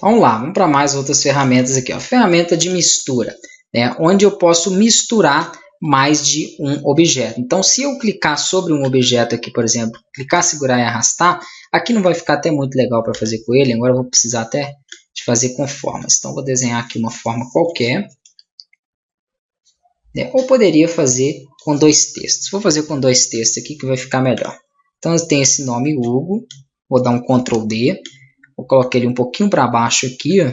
Vamos lá, vamos para mais outras ferramentas aqui, ó. Ferramenta de mistura, né? Onde eu posso misturar mais de um objeto. Então, se eu clicar sobre um objeto aqui, por exemplo, clicar, segurar e arrastar, aqui não vai ficar até muito legal para fazer com ele. Agora eu vou precisar até de fazer com formas. Então, vou desenhar aqui uma forma qualquer, né? Ou poderia fazer com dois textos. Vou fazer com dois textos aqui que vai ficar melhor. Então, eu tenho esse nome Hugo. Vou dar um Ctrl D. Vou colocar ele um pouquinho para baixo aqui, ó,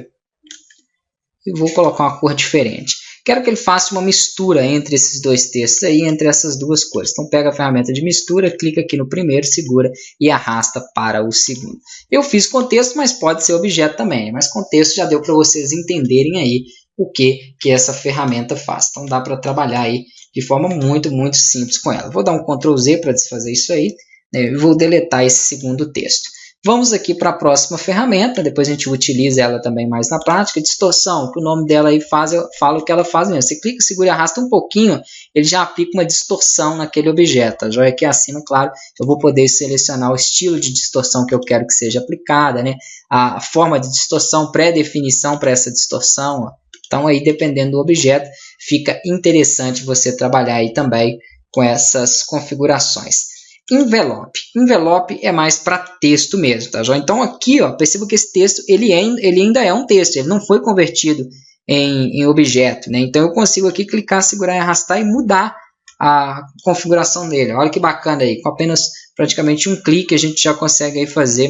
e vou colocar uma cor diferente. Quero que ele faça uma mistura entre esses dois textos aí, entre essas duas cores. Então, pega a ferramenta de mistura, clica aqui no primeiro, segura e arrasta para o segundo. Eu fiz com texto, mas pode ser objeto também. Mas com texto já deu para vocês entenderem aí o que essa ferramenta faz. Então, dá para trabalhar aí de forma muito simples com ela. Vou dar um Ctrl Z para desfazer isso aí, né, e vou deletar esse segundo texto. Vamos aqui para a próxima ferramenta, depois a gente utiliza ela também mais na prática, distorção, que o nome dela aí fala o que ela faz mesmo. Você clica, segura e arrasta um pouquinho, ele já aplica uma distorção naquele objeto. A joia aqui acima, claro, eu vou poder selecionar o estilo de distorção que eu quero que seja aplicada, né? A forma de distorção, pré-definição para essa distorção. Ó. Então, aí, dependendo do objeto, fica interessante você trabalhar aí também com essas configurações. Envelope. Envelope é mais para texto mesmo, tá, João? Então aqui, ó, perceba que esse texto ele ainda é um texto, ele não foi convertido em objeto, né? Então eu consigo aqui clicar, segurar e arrastar e mudar a configuração dele. Olha que bacana aí, com apenas praticamente um clique a gente já consegue aí fazer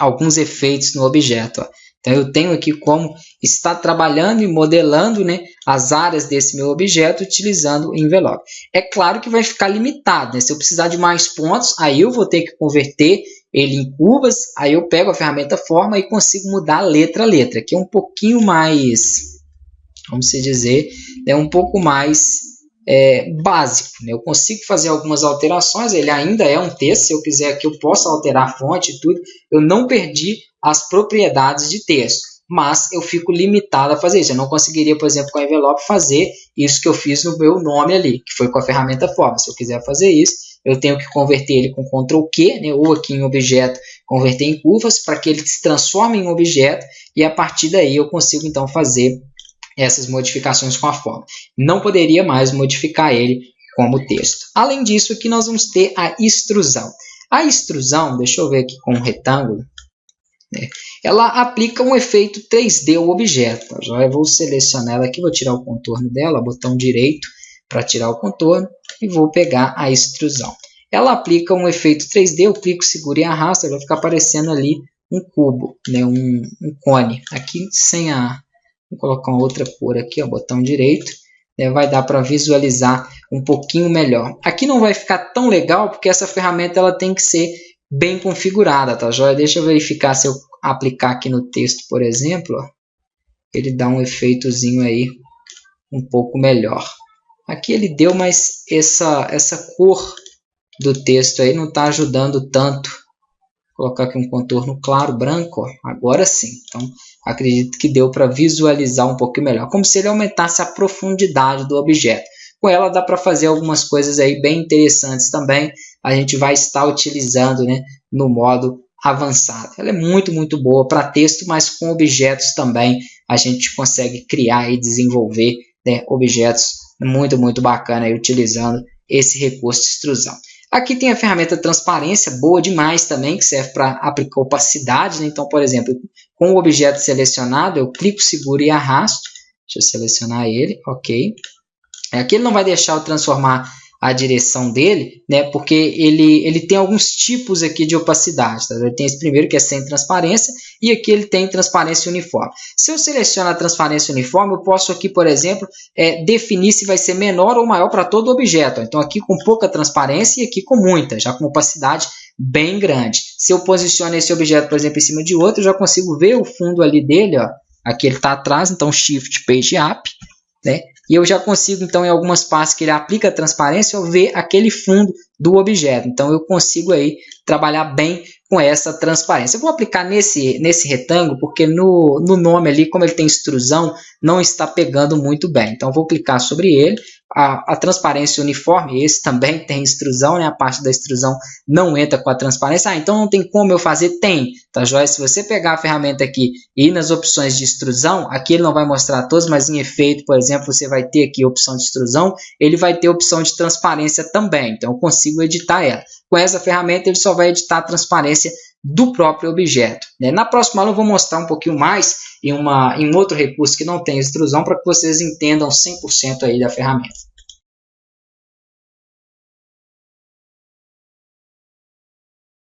alguns efeitos no objeto, ó. Então, eu tenho aqui como estar trabalhando e modelando, né, as áreas desse meu objeto utilizando o envelope. É claro que vai ficar limitado, né? Se eu precisar de mais pontos, aí eu vou ter que converter ele em curvas, aí eu pego a ferramenta forma e consigo mudar letra a letra, que é um pouquinho mais, vamos dizer, é um pouco mais básico, né? Eu consigo fazer algumas alterações, ele ainda é um texto, se eu quiser aqui eu posso alterar a fonte e tudo, eu não perdi as propriedades de texto, mas eu fico limitado a fazer isso. Eu não conseguiria, por exemplo, com a envelope fazer isso que eu fiz no meu nome ali, que foi com a ferramenta forma. Se eu quiser fazer isso, eu tenho que converter ele com Ctrl Q, né, ou aqui em objeto, converter em curvas, para que ele se transforme em objeto, e a partir daí eu consigo então fazer essas modificações com a forma. Não poderia mais modificar ele como texto. Além disso, aqui nós vamos ter a extrusão. A extrusão, deixa eu ver aqui com um retângulo, né? Ela aplica um efeito 3D ao objeto. Já vou selecionar ela aqui, vou tirar o contorno dela, botão direito para tirar o contorno e vou pegar a extrusão. Ela aplica um efeito 3D, eu clico, seguro e arrasto, vai ficar aparecendo ali um cubo, né? um cone. Aqui sem a... Vou colocar uma outra cor aqui, ó, botão direito, né? Vai dar para visualizar um pouquinho melhor. Aqui não vai ficar tão legal porque essa ferramenta ela tem que ser bem configurada, tá joia? Deixa eu verificar se eu aplicar aqui no texto, por exemplo, ó, ele dá um efeitozinho aí um pouco melhor. Aqui ele deu, mas essa cor do texto aí não está ajudando tanto. Vou colocar aqui um contorno claro, branco, ó, agora sim. Então, acredito que deu para visualizar um pouquinho melhor, como se ele aumentasse a profundidade do objeto. Com ela dá para fazer algumas coisas aí bem interessantes também. A gente vai estar utilizando, né, no modo avançado. Ela é muito boa para texto, mas com objetos também a gente consegue criar e desenvolver, né, objetos muito bacana aí, utilizando esse recurso de extrusão. Aqui tem a ferramenta transparência, boa demais também, que serve para aplicar opacidade, né? Então, por exemplo, com o objeto selecionado, eu clico, seguro e arrasto. Deixa eu selecionar ele, ok. Aqui ele não vai deixar eu transformar a direção dele, né? Porque ele tem alguns tipos aqui de opacidade. Tá? Ele tem esse primeiro que é sem transparência e aqui ele tem transparência uniforme. Se eu seleciono a transparência uniforme, eu posso aqui, por exemplo, definir se vai ser menor ou maior para todo o objeto. Então aqui com pouca transparência e aqui com muita, já com opacidade bem grande. Se eu posiciono esse objeto, por exemplo, em cima de outro, eu já consigo ver o fundo ali dele, ó. Aqui ele está atrás, então Shift Page Up, né? E eu já consigo, então, em algumas partes que ele aplica a transparência, eu ver aquele fundo do objeto. Então, eu consigo aí trabalhar bem com essa transparência. Eu vou aplicar nesse retângulo, porque no nome ali, como ele tem extrusão, não está pegando muito bem. Então, eu vou clicar sobre ele, a transparência uniforme, esse também tem extrusão, né? A parte da extrusão não entra com a transparência. Então não tem como eu fazer? Tem, tá joia? Se você pegar a ferramenta aqui e ir nas opções de extrusão, aqui ele não vai mostrar todos, mas em efeito, por exemplo, você vai ter aqui a opção de extrusão, ele vai ter a opção de transparência também, então eu consigo editar ela. Com essa ferramenta ele só vai editar a transparência do próprio objeto, né? Na próxima aula eu vou mostrar um pouquinho mais em outro recurso que não tem extrusão para que vocês entendam 100% aí da ferramenta.